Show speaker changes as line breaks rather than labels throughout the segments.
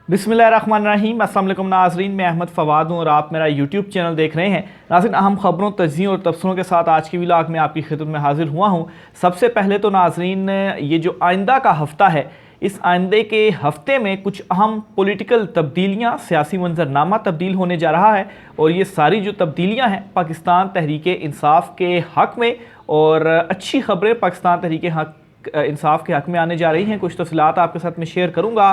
बिस्मिल्लाहिर्रहमानिर्रहीम। अस्सलाम वालेकुम नाज़रीन, मैं अहमद फ़वाद हूँ और आप मेरा यूट्यूब चैनल देख रहे हैं। नाज़रीन, अहम खबरों, तज़्कियों और तबसरों के साथ आज की व्लॉग में आपकी खिदमत में हाजिर हुआ हूँ। सबसे पहले तो नाज़रीन, ये जो आइंदा का हफ़्ता है, इस आइंदे के हफ़्ते में कुछ अहम पॉलिटिकल तब्दीलियाँ, सियासी मंजरनामा तब्दील होने जा रहा है और ये सारी जो तब्दीलियाँ हैं पाकिस्तान तहरीक-ए-इंसाफ़ के हक़ में और अच्छी खबरें पाकिस्तान तहरीक-ए-इंसाफ़ के हक़ में आने जा रही हैं। कुछ तफ़सीलात आपके साथ मैं शेयर करूँगा।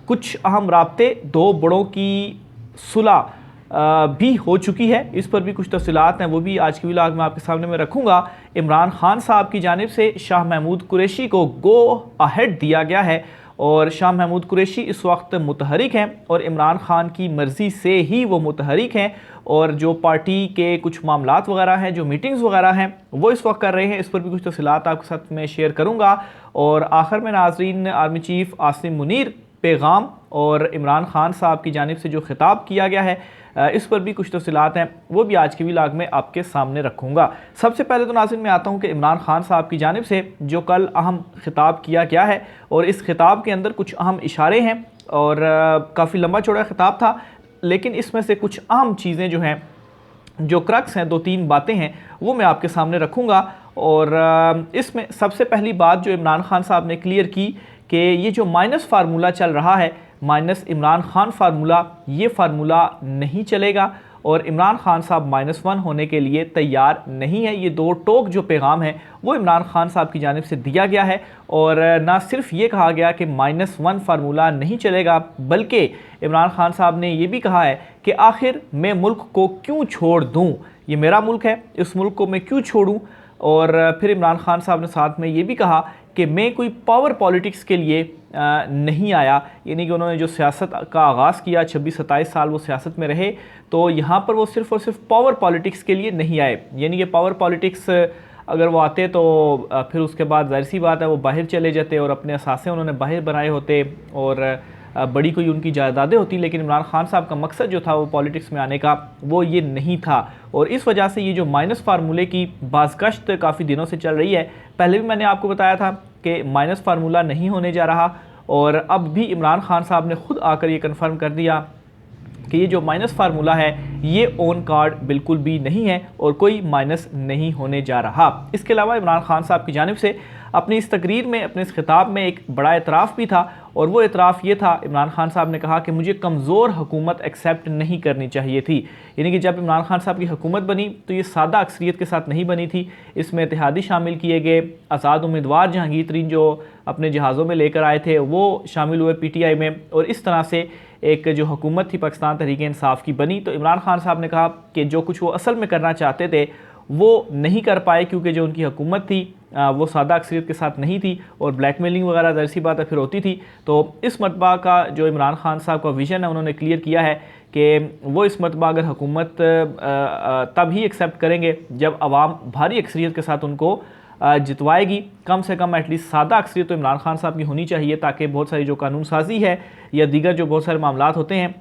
कुछ अहम राब्ते, दो बड़ों की सुलह भी हो चुकी है, इस पर भी कुछ तफ़सीलात हैं, वो भी आज की व्लॉग में आपके सामने मैं रखूँगा। इमरान खान साहब की जानिब से शाह महमूद कुरैशी को गो अहेड दिया गया है और शाह महमूद कुरैशी इस वक्त मुतहरिक हैं और इमरान खान की मर्ज़ी से ही वो मुतहरिक हैं और जो पार्टी के कुछ मामलात वगैरह हैं, जो मीटिंग्स वगैरह हैं, वो इस वक्त कर रहे हैं। इस पर भी कुछ तफ़सीलात आपके साथ मैं शेयर करूँगा। और आखिर में नाज़रीन, आर्मी चीफ़ आसिम मुनीर पैगाम और इमरान खान साहब की जानिब से जो खिताब किया गया है, इस पर भी कुछ तफ़सीलात हैं, वो भी आज की व्लॉग में आपके सामने रखूँगा। सबसे पहले तो नाज़रीन मैं आता हूँ कि इमरान खान साहब की जानिब से जो कल अहम खिताब किया गया है और इस खिताब के अंदर कुछ अहम इशारे हैं और काफ़ी लंबा चौड़ा खिताब था, लेकिन इसमें से कुछ अहम चीज़ें जो हैं, जो क्रक्स हैं, दो तीन बातें हैं, वो मैं आपके सामने रखूँगा। और इसमें सबसे पहली बात जो इमरान खान साहब ने क्लियर की कि ये जो माइनस फार्मूला चल रहा है, माइनस इमरान खान फार्मूला, ये फार्मूला नहीं चलेगा और इमरान खान साहब -1 होने के लिए तैयार नहीं है। ये दो टोक जो पैगाम है वो इमरान खान साहब की जानिब से दिया गया है और ना सिर्फ ये कहा गया कि -1 फार्मूला नहीं चलेगा, बल्कि इमरान खान साहब ने ये भी कहा है कि आखिर मैं मुल्क को क्यों छोड़ दूँ, ये मेरा मुल्क है, इस मुल्क को मैं क्यों छोड़ूँ। और फिर इमरान खान साहब ने साथ में ये भी कहा कि मैं कोई पावर पॉलिटिक्स के लिए नहीं आया, यानी कि उन्होंने जो सियासत का आगाज़ किया, 26-27 साल वो सियासत में रहे, तो यहाँ पर वो सिर्फ़ और सिर्फ पावर पॉलिटिक्स के लिए नहीं आए। यानी कि पावर पॉलिटिक्स अगर वो आते तो फिर उसके बाद ज़ाहिर सी बात है वो बाहर चले जाते और अपने असासे उन्होंने बाहर बनाए होते और बड़ी कोई उनकी जायदादें होती, लेकिन इमरान खान साहब का मकसद जो था वो पॉलिटिक्स में आने का, वो ये नहीं था। और इस वजह से ये जो माइनस फार्मूले की बाज़गश्त काफ़ी दिनों से चल रही है, पहले भी मैंने आपको बताया था कि माइनस फार्मूला नहीं होने जा रहा और अब भी इमरान खान साहब ने खुद आकर ये कन्फर्म कर दिया कि ये जो माइनस फार्मूला है ये ऑन कार्ड बिल्कुल भी नहीं है और कोई माइनस नहीं होने जा रहा। इसके अलावा इमरान खान साहब की जानिब से अपनी इस तकरीर में, अपने इस खिताब में एक बड़ा एतराफ़ भी था और वो एतराफ़ ये था, इमरान खान साहब ने कहा कि मुझे कमज़ोर हुकूमत एक्सेप्ट नहीं करनी चाहिए थी। यानी कि जब इमरान खान साहब की हुकूमत बनी तो ये सादा अक्सरियत के साथ नहीं बनी थी, इसमें इत्तेहादी शामिल किए गए, आज़ाद उम्मीदवार जहांगीर तरीन जो अपने जहाज़ों में लेकर आए थे वो शामिल हुए PTI में, और इस तरह से एक जो हुकूमत थी पाकिस्तान तहरीक-ए-इंसाफ़ की बनी। तो इमरान खान साहब ने कहा कि जो कुछ वो असल में करना चाहते थे वो नहीं कर पाए, क्योंकि जो उनकी हुकूमत थी वो सादा अक्सरियत के साथ नहीं थी और ब्लैकमेलिंग वगैरह ज़ाहिर सी बात है फिर होती थी। तो इस मरतबा का जो इमरान खान साहब का विज़न है, उन्होंने क्लियर किया है कि वो इस मरतबा अगर हुकूमत तब ही एक्सेप्ट करेंगे जब आवाम भारी अक्सरियत के साथ उनको जितवाएगी। कम से कम एटलीस्ट सादा अक्सरियत तो इमरान खान साहब की होनी चाहिए, ताकि बहुत सारी जो कानून साजी है या दीगर जो बहुत सारे मामलात होते हैं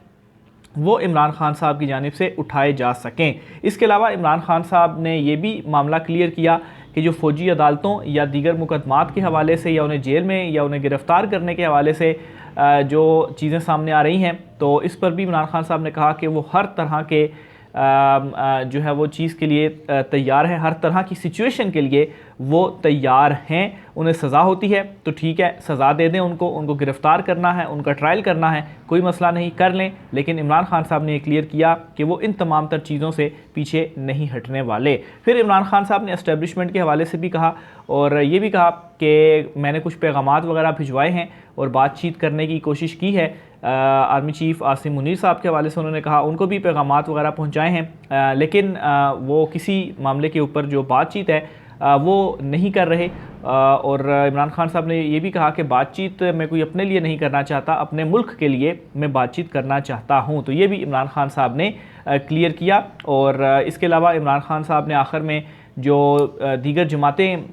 वो इमरान खान साहब की जानिब से उठाए जा सकें। इसके अलावा इमरान खान साहब ने ये भी मामला क्लियर किया कि जो फ़ौजी अदालतों या दीगर मुकदमात के हवाले से या उन्हें जेल में या उन्हें गिरफ़्तार करने के हवाले से जो चीज़ें सामने आ रही हैं, तो इस पर भी इमरान खान साहब ने कहा कि वो हर तरह के जो है वो चीज़ के लिए तैयार हैं, हर तरह की सिचुएशन के लिए वो तैयार हैं। उन्हें सज़ा होती है तो ठीक है, सज़ा दे दें उनको गिरफ़्तार करना है, उनका ट्रायल करना है, कोई मसला नहीं, कर लें। लेकिन इमरान खान साहब ने ये क्लियर किया कि वो इन तमाम तर चीज़ों से पीछे नहीं हटने वाले। फिर इमरान खान साहब ने एस्टेब्लिशमेंट के हवाले से भी कहा और ये भी कहा कि मैंने कुछ पैगामात वगैरह भिजवाए हैं और बातचीत करने की कोशिश की है। आर्मी चीफ़ आसिम मुनीर साहब के हवाले से उन्होंने कहा उनको भी पैगामात वगैरह पहुँचाए हैं, लेकिन वो किसी मामले के ऊपर जो बातचीत है वो नहीं कर रहे। और इमरान खान साहब ने ये भी कहा कि बातचीत मैं कोई अपने लिए नहीं करना चाहता, अपने मुल्क के लिए मैं बातचीत करना चाहता हूँ। तो ये भी इमरान खान साहब ने क्लियर किया। और इसके अलावा इमरान खान साहब ने आखिर में जो दीगर जमातें,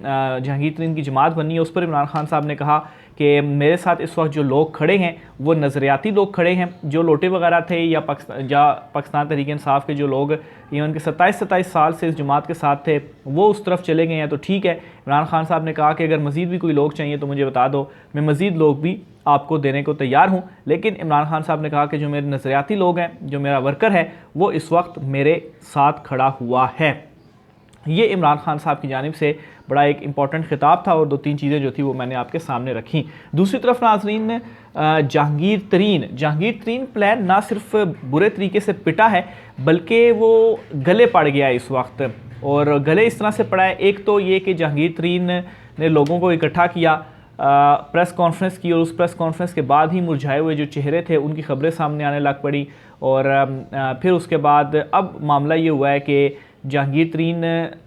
जहांगीर तरीन की जमात बनी है, उस पर इमरान खान साहब ने कहा कि मेरे साथ इस वक्त जो लोग खड़े हैं वो नज़रियाती लोग खड़े हैं, जो लोटे वगैरह थे या पाकिस्तान तहरीक इंसाफ के जो लोग इवन के 27 साल से इस जमात के साथ थे वो उस तरफ चले गए हैं, तो ठीक है। इमरान खान साहब ने कहा कि अगर मज़ीद भी कोई लोग चाहिए तो मुझे बता दो, मैं मज़ीद लोग भी आपको देने को तैयार हूँ। लेकिन इमरान खान साहब ने कहा कि जो मेरे नज़रियाती लोग हैं, जो मेरा वर्कर है, वो इस वक्त मेरे साथ खड़ा हुआ है। ये इमरान खान साहब की जानिब से बड़ा एक इम्पॉर्टेंट खिताब था और 2-3 चीज़ें जो थी वो मैंने आपके सामने रखी। दूसरी तरफ नाज़रीन, जहांगीर तरीन प्लान ना सिर्फ बुरे तरीके से पिटा है बल्कि वो गले पड़ गया है इस वक्त। और गले इस तरह से पड़ा है, एक तो ये कि जहांगीर तरीन ने लोगों को इकट्ठा किया, प्रेस कॉन्फ्रेंस की, और उस प्रेस कॉन्फ्रेंस के बाद ही मुरझाए हुए जो चेहरे थे उनकी खबरें सामने आने लग पड़ी। और फिर उसके बाद अब मामला ये हुआ है कि जहांगीर तरीन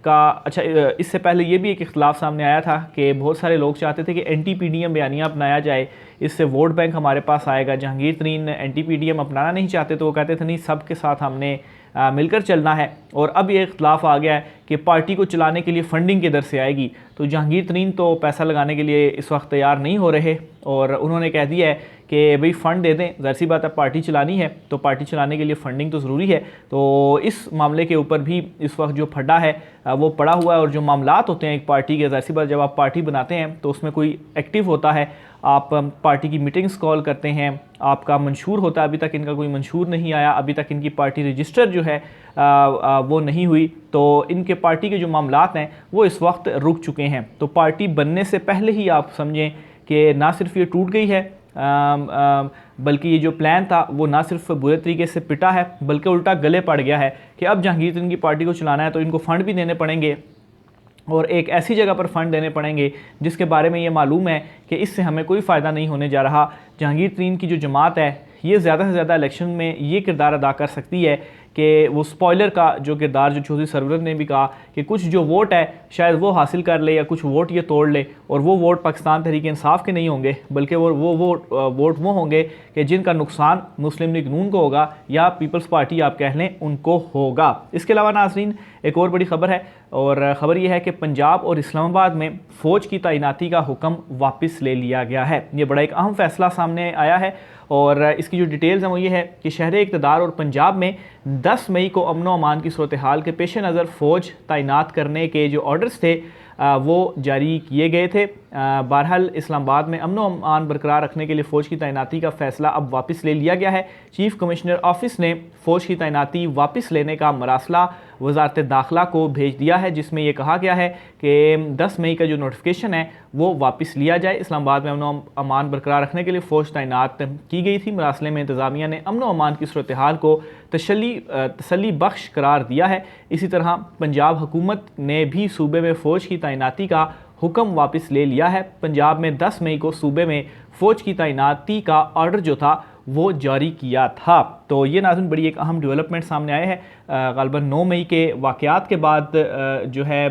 का, अच्छा इससे पहले ये भी एक इख्तलाफ सामने आया था कि बहुत सारे लोग चाहते थे कि NT-PDM बयानिया अपनाया जाए, इससे वोट बैंक हमारे पास आएगा। जहांगीर तरीन NT-PDM अपनाना नहीं चाहते, तो वो कहते थे नहीं, सब के साथ हमने मिलकर चलना है। और अब ये इख्तलाफ आ गया है कि पार्टी को चलाने के लिए फ़ंडिंग किधर से आएगी। तो जहांगीर तरीन तो पैसा लगाने के लिए इस वक्त तैयार नहीं हो रहे और उन्होंने कह दिया है कि भाई फ़ंड दे दें, ज़ाहिर सी बात है पार्टी चलानी है तो पार्टी चलाने के लिए फ़ंडिंग तो ज़रूरी है। तो इस मामले के ऊपर भी इस वक्त जो फड्डा है वो पड़ा हुआ है। और जो मामलात होते हैं एक पार्टी के, ज़ाहिर सी बात जब आप पार्टी बनाते हैं तो उसमें कोई एक्टिव होता है, आप पार्टी की मीटिंग्स कॉल करते हैं, आपका मंशूर होता है। अभी तक इनका कोई मंशूर नहीं आया, अभी तक इनकी पार्टी रजिस्टर जो है वो नहीं हुई, तो इनके पार्टी के जो मामलात हैं वो इस वक्त रुक चुके हैं। तो पार्टी बनने से पहले ही आप समझें कि ना सिर्फ ये टूट गई है बल्कि ये जो प्लान था वो ना सिर्फ बुरे तरीके से पिटा है बल्कि उल्टा गले पड़ गया है कि अब जहांगीर तरीन की पार्टी को चलाना है तो इनको फ़ंड भी देने पड़ेंगे और एक ऐसी जगह पर फ़ंड देने पड़ेंगे जिसके बारे में ये मालूम है कि इससे हमें कोई फ़ायदा नहीं होने जा रहा। जहांगीर तरीन की जो जमात है ये ज़्यादा से ज़्यादा इलेक्शन में ये किरदार अदा कर सकती है कि वो स्पॉइलर का जो किरदार, जो चौधरी सरवर ने भी कहा कि कुछ जो वोट है शायद वो हासिल कर ले या कुछ वोट ये तोड़ ले, और वो वोट पाकिस्तान तहरीक इंसाफ के नहीं होंगे बल्कि वो वोट वो होंगे कि जिनका नुकसान मुस्लिम लीग नून को होगा या पीपल्स पार्टी आप कह लें उनको होगा। इसके अलावा नाज़रीन एक और बड़ी खबर है, और ख़बर यह है कि पंजाब और इस्लामाबाद में फ़ौज की तैनाती का हुक्म वापस ले लिया गया है। ये बड़ा एक अहम फ़ैसला सामने आया है और इसकी जो डिटेल्स हैं वो ये है कि शहर इक़्तिदार और पंजाब में 10 मई को अमन व अमान की सूरत हाल के पेश नज़र फ़ौज तैनात करने के जो ऑर्डर्स थे वो जारी किए गए थे। बहरहाल इस्लामाबाद में अमन व अमान बरकरार रखने के लिए फ़ौज की तैनाती का फ़ैसला अब वापस ले लिया गया है। चीफ़ कमिश्नर ऑफिस ने फ़ौज की तैनाती वापस लेने का मरासला वज़ारत दाखिला को भेज दिया है, जिसमें यह कहा गया है कि 10 मई का जो नोटिफिकेशन है वो वापस लिया जाए। इस्लामाबाद में अमन व अमान बरकरार रखने के लिए फ़ौज तैनात की गई थी। मरासले में इंतज़ामिया ने अमन व अमान की सूरत हाल को तसल्ली बख्श करार दिया है। इसी तरह पंजाब हुकूमत ने भी सूबे में फ़ौज की तैनाती का हुक्म वापस ले लिया है। पंजाब में 10 मई को सूबे में फ़ौज की तैनाती का ऑर्डर जो था वो जारी किया था। तो ये नाज़रीन बड़ी एक अहम डेवलपमेंट सामने आए हैं। ग़ालिबन 9 मई के वाक़यात के बाद जो है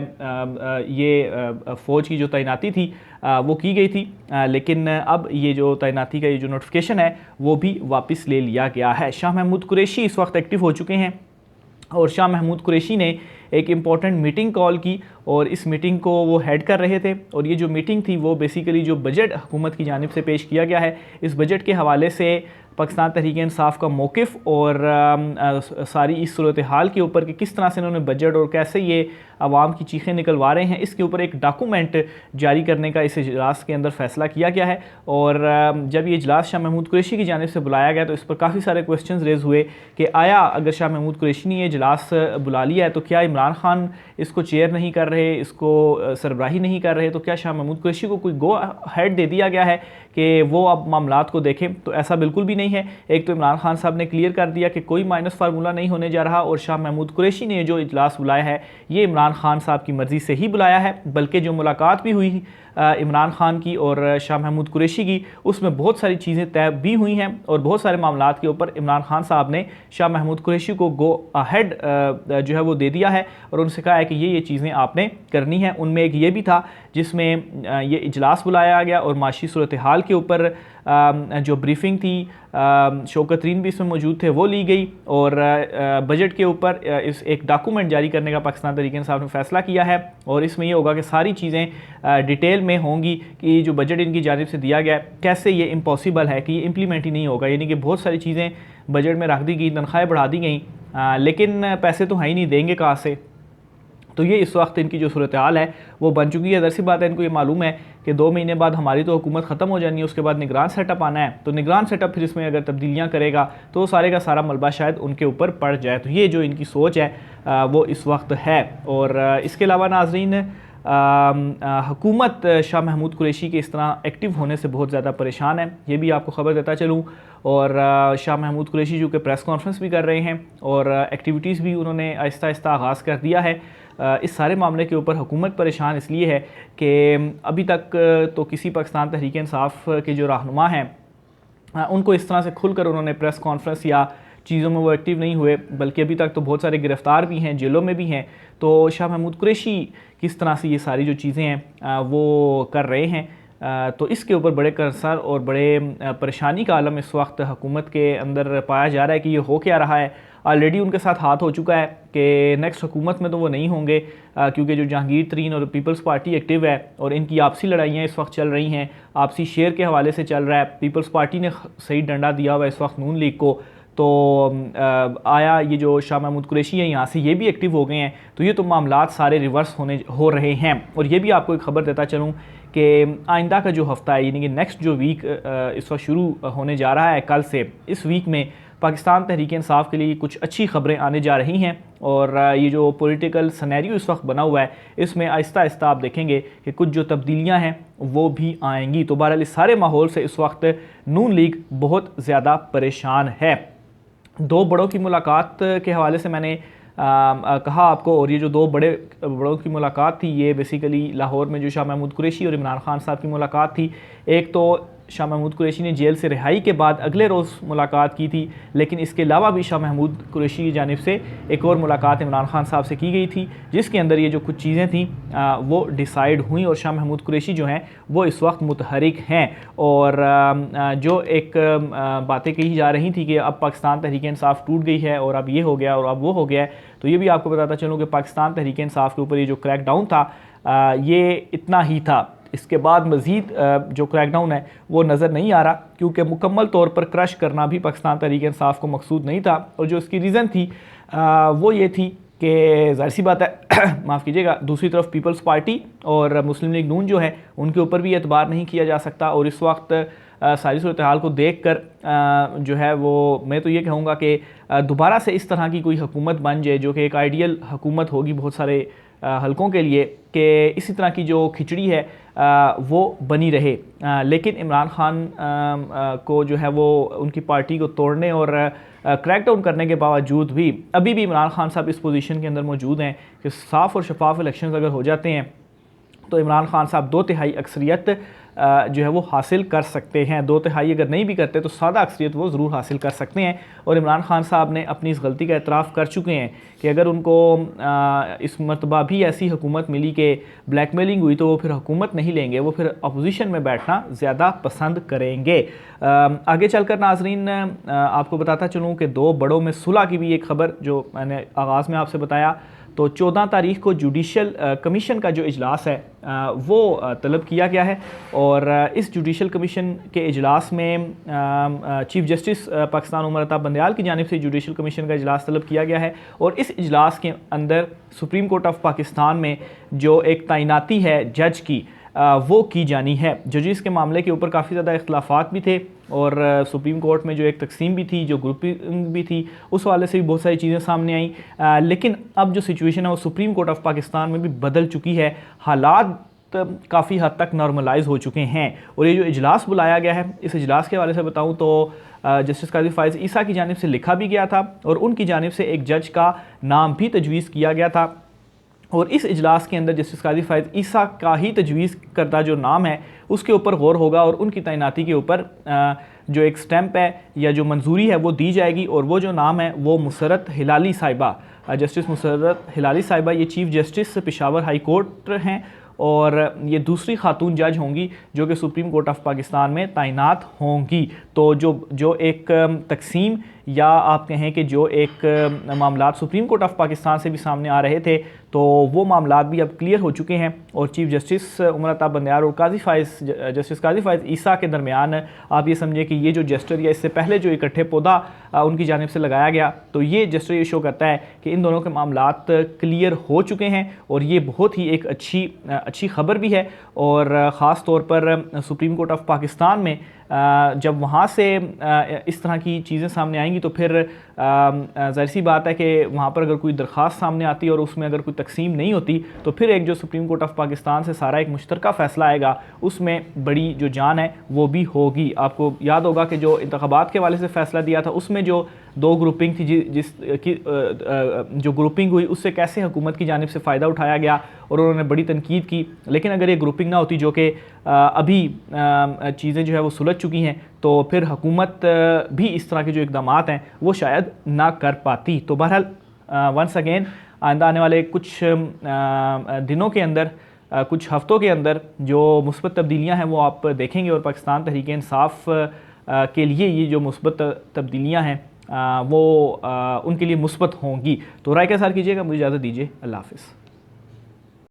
ये फ़ौज की जो तैनाती थी वो की गई थी, लेकिन अब ये जो तैनाती का ये जो नोटिफिकेशन है वो भी वापस ले लिया गया है। शाह महमूद कुरैशी इस वक्त एक्टिव हो चुके हैं और शाह महमूद कुरैशी ने एक इम्पॉर्टेंट मीटिंग कॉल की और इस मीटिंग को वो हेड कर रहे थे। और ये जो मीटिंग थी वो बेसिकली जो बजट हुकूमत की जानिब से पेश किया गया है, इस बजट के हवाले से पाकिस्तान तहरीक इंसाफ का मौक़िफ़ और सारी इस सूरत हाल के ऊपर कि किस तरह से इन्होंने बजट और कैसे ये आवाम की चीखें निकलवा रहे हैं, इसके ऊपर एक डॉक्यूमेंट जारी करने का इस इजलास के अंदर फ़ैसला किया गया है। और जब ये इजलास शाह महमूद कुरैशी की जानिब से बुलाया गया तो इस पर काफ़ी सारे क्वेश्चन रेज़ हुए कि आया अगर शाह महमूद कुरैशी ने ये इजलास बुला लिया है तो क्या इमरान खान इसको चेयर नहीं कर रहे, इसको सरबराही नहीं कर रहे, तो क्या शाह महमूद कुरैशी को कोई गो हेड दे दिया गया है कि वो अब मामलात को देखें? तो ऐसा बिल्कुल भी नहीं है। एक तो इमरान खान साहब ने क्लियर कर दिया कि कोई माइनस फार्मूला नहीं होने जा रहा और शाह महमूद कुरैशी ने जो इजलास बुलाया है ये इमरान खान साहब की मर्ज़ी से ही बुलाया है, बल्कि जो मुलाकात भी हुई इमरान खान की और शाह महमूद कुरैशी की उसमें बहुत सारी चीज़ें तय भी हुई हैं और बहुत सारे मामलात के ऊपर इमरान खान साहब ने शाह महमूद कुरैशी को गो अहेड जो है वो दे दिया है और उनसे कहा है कि ये चीज़ें आपने करनी है। उनमें एक ये भी था जिसमें ये इजलास बुलाया गया और माशी सूरत हाल के ऊपर जो ब्रीफिंग थी, शौकत तरीन भी इसमें मौजूद थे, वो ली गई और बजट के ऊपर इस एक डॉक्यूमेंट जारी करने का पाकिस्तान तहरीक इंसाफ ने फैसला किया है। और इसमें ये होगा कि सारी चीज़ें डिटेल में होंगी कि जो बजट इनकी जानिब से दिया गया है कैसे ये इम्पॉसिबल है कि ये इम्प्लीमेंट ही नहीं होगा, यानी कि बहुत सारी चीज़ें बजट में रख दी गई, तनख्वाहें बढ़ा दी गई, लेकिन पैसे तो है ही नहीं, देंगे कहाँ से। तो ये इस वक्त इनकी जो सूरत हाल है वो बन चुकी है। दरसी बात है, इनको ये मालूम है कि 2 महीने बाद हमारी तो हुकूमत ख़त्म हो जानी है, उसके बाद निगरान सेटअप आना है, तो निगरान सेटअप फिर इसमें अगर तब्दीलियाँ करेगा तो सारे का सारा मलबा शायद उनके ऊपर पड़ जाए। तो ये जो इनकी सोच है वो इस वक्त है। और इसके अलावा नाजरीन, हुकूमत शाह महमूद कुरैशी के इस तरह एक्टिव होने से बहुत ज़्यादा परेशान है, ये भी आपको ख़बर देता चलूँ। और शाह महमूद कुरैशी जो कि प्रेस कॉन्फ्रेंस भी कर रहे हैं और एक्टिविटीज़ भी उन्होंने आहिस्ता आहिस्ता आगाज़ कर दिया है। इस सारे मामले के ऊपर हुकूमत परेशान इसलिए है कि अभी तक तो किसी पाकिस्तान तहरीक इंसाफ के जो रहनुमा हैं उनको इस तरह से खुलकर उन्होंने प्रेस कॉन्फ्रेंस या चीज़ों में वो एक्टिव नहीं हुए, बल्कि अभी तक तो बहुत सारे गिरफ़्तार भी हैं, जेलों में भी हैं। तो शाह महमूद कुरैशी किस तरह से ये सारी जो चीज़ें हैं वो कर रहे हैं, तो इसके ऊपर बड़े कंसर्न और बड़े परेशानी का आलम इस वक्त हुकूमत के अंदर पाया जा रहा है कि ये हो क्या रहा है। ऑलरेडी उनके साथ हाथ हो चुका है कि नेक्स्ट हुकूमत में तो वो नहीं होंगे, क्योंकि जो जहांगीर तरीन और पीपल्स पार्टी एक्टिव है और इनकी आपसी लड़ाइयाँ इस वक्त चल रही हैं, आपसी शेयर के हवाले से चल रहा है। पीपल्स पार्टी ने सही डंडा दिया हुआ है इस वक्त नून लीग को, तो आया ये जो शाह महमूद कुरैशी है यहाँ से ये भी एक्टिव हो गए हैं, तो ये तो मामलात सारे रिवर्स हो रहे हैं। और ये भी आपको एक ख़बर देता चलूँ कि आइंदा का जो हफ़्ता है, यानी कि नेक्स्ट जो वीक इस वक्त शुरू होने जा रहा है कल से, इस वीक में पाकिस्तान तहरीक इंसाफ के लिए कुछ अच्छी ख़बरें आने जा रही हैं। और ये जो पॉलिटिकल सिनेरियो इस वक्त बना हुआ है, इसमें आहिस्ता आहिस्ता आप देखेंगे कि कुछ जो तब्दीलियां हैं वो भी आएंगी। तो बहरहाल इस सारे माहौल से इस वक्त नून लीग बहुत ज़्यादा परेशान है। 2 बड़ों की मुलाकात के हवाले से मैंने कहा आपको, और ये जो 2 बड़ों की मुलाकात थी ये बेसिकली लाहौर में जो शाह महमूद कुरैशी और इमरान खान साहब की मुलाकात थी। एक तो शाह महमूद कुरैशी ने जेल से रिहाई के बाद अगले रोज़ मुलाकात की थी, लेकिन इसके अलावा भी शाह महमूद कुरैशी की जानिब से एक और मुलाकात इमरान खान साहब से की गई थी, जिसके अंदर ये जो कुछ चीज़ें थी वो डिसाइड हुई। और शाह महमूद कुरैशी जो हैं वो इस वक्त मुतहरिक हैं। और जो एक बातें कही जा रही थी कि अब पाकिस्तान तहरीक इंसाफ टूट गई है और अब ये हो गया और अब वो हो गया है, तो ये भी आपको बताता चलूँ कि पाकिस्तान तहरीक इंसाफ के ऊपर ये जो क्रैकडाउन था ये इतना ही था। इसके बाद मज़ीद जो क्रैकडाउन है वो नज़र नहीं आ रहा, क्योंकि मुकम्मल तौर पर क्रश करना भी पाकिस्तान तहरीक इंसाफ को मकसूद नहीं था। और जो इसकी रीज़न थी वो ये थी कि ज़ाहिर सी बात है माफ़ कीजिएगा, दूसरी तरफ पीपल्स पार्टी और मुस्लिम लीग नून जो है उनके ऊपर भी एतबार नहीं किया जा सकता। और इस वक्त सारी सूरत हाल को देख कर जो है वो मैं तो ये कहूँगा कि दोबारा से इस तरह की कोई हुकूमत बन जाए जो कि एक आइडियल हुकूमत होगी बहुत सारे हलकों के लिए, कि इसी तरह की जो खिचड़ी है वो बनी रहे। लेकिन इमरान खान को जो है वो उनकी पार्टी को तोड़ने और क्रैकडाउन करने के बावजूद भी अभी भी इमरान खान साहब इस पोजीशन के अंदर मौजूद हैं कि साफ़ और शफाफ इलेक्शन अगर हो जाते हैं तो इमरान खान साहब 2/3 अक्सरियत जो है वो हासिल कर सकते हैं। 2/3 अगर नहीं भी करते तो सादा अक्सरियत वो ज़रूर हासिल कर सकते हैं। और इमरान खान साहब ने अपनी इस गलती का एतराफ़ कर चुके हैं कि अगर उनको इस मरतबा भी ऐसी हुकूमत मिली कि ब्लैकमेलिंग हुई तो वो फिर हुकूमत नहीं लेंगे, वो फिर अपोजिशन में बैठना ज़्यादा पसंद करेंगे। आगे चलकर नाजरीन आपको बताता चलूँ कि 2 बड़ों में सुलह की भी एक ख़बर जो मैंने आगाज़ में आपसे बताया, तो 14 तारीख को जुडिशल कमीशन का जो इजलास है वो तलब किया गया है। और इस जुडिशल कमीशन के इजलास में चीफ जस्टिस पाकिस्तान उमर अता बंदयाल की जानिब से जुडिशल कमीशन का इजलास तलब किया गया है। और इस इजलास के अंदर सुप्रीम कोर्ट ऑफ पाकिस्तान में जो एक तैनाती है जज की वो की जानी है। जजेस के मामले के ऊपर काफ़ी ज़्यादा इख्तलाफात भी थे और सुप्रीम कोर्ट में जो एक तकसीम भी थी, जो ग्रुपिंग भी थी, उस वाले से भी बहुत सारी चीज़ें सामने आई। लेकिन अब जो सिचुएशन है वो सुप्रीम कोर्ट ऑफ पाकिस्तान में भी बदल चुकी है, हालात काफ़ी हद तक नॉर्मलाइज हो चुके हैं। और ये जो इजलास बुलाया गया है, इस इजलास के हवाले से बताऊँ तो जस्टिस काजी फाइज़ ईसा की जानिब से लिखा भी गया था और उनकी जानिब से एक जज का नाम भी तजवीज़ किया गया था। और इस इजलास के अंदर जस्टिस काजी फाइज़ ईसा का ही तजवीज़ करदा जो नाम है उसके ऊपर गौर होगा और उनकी तैनाती के ऊपर जो एक स्टैंप है या जो मंजूरी है वो दी जाएगी। और वो जो नाम है वो मुसर्रत हिलाली साहिबा, जस्टिस मुसर्रत हिलाली साहिबा, ये chief justice Peshawar high court हैं और ये दूसरी खातून जज होंगी जो कि सुप्रीम कोर्ट ऑफ पाकिस्तान में तैनात होंगी। तो जो एक तकसीम या आप कहें कि जो एक मामलात सुप्रीम कोर्ट ऑफ पाकिस्तान से भी सामने आ रहे थे, तो वो मामलात भी अब क्लियर हो चुके हैं और चीफ जस्टिस उमर अता बंदयार और जस्टिस काजी फाइज ईसा के दरमियान आप ये समझे कि ये जो जस्टर या इससे पहले जो इकट्ठे पौधा उनकी जानिब से लगाया गया, तो ये जस्टर ये शो करता है कि इन दोनों के मामलात क्लियर हो चुके हैं और ये बहुत ही एक अच्छी खबर भी है। और ख़ास तौर पर सुप्रीम कोर्ट ऑफ पाकिस्तान में जब वहाँ से इस तरह की चीज़ें सामने आएंगी तो फिर ज़ाहिर सी बात है कि वहाँ पर अगर कोई दरख्वास्त सामने आती है और उसमें अगर कोई तकसीम नहीं होती, तो फिर एक जो सुप्रीम कोर्ट ऑफ पाकिस्तान से सारा एक मुश्तरका फ़ैसला आएगा, उसमें बड़ी जो जान है वो भी होगी। आपको याद होगा कि जो इंतखाबात के हवाले से फ़ैसला दिया था, उसमें जो दो ग्रुपिंग थी जो ग्रुपिंग हुई उससे कैसे हुकूमत की जानिब से फ़ायदा उठाया गया और उन्होंने बड़ी तनकीद की। लेकिन अगर ये ग्रुपिंग ना होती, जो कि अभी चीज़ें जो है वो सुलझ चुकी हैं, तो फिर हुकूमत भी इस तरह के जो इक़दाम हैं वो शायद ना कर पाती। तो बहरहाल वंस अगेन आइंदा आने वाले कुछ दिनों के अंदर, कुछ हफ्तों के अंदर जो मुस्बत तब्दीलियाँ हैं वो आप देखेंगे और पाकिस्तान तहरीक इंसाफ के लिए ये जो मुस्बत तब्दीलियाँ हैं वो उनके लिए मुस्बत होंगी। तो राय के साथ कीजिएगा। मुझे इजाज़त दीजिए। अल्लाह हाफ़िज़।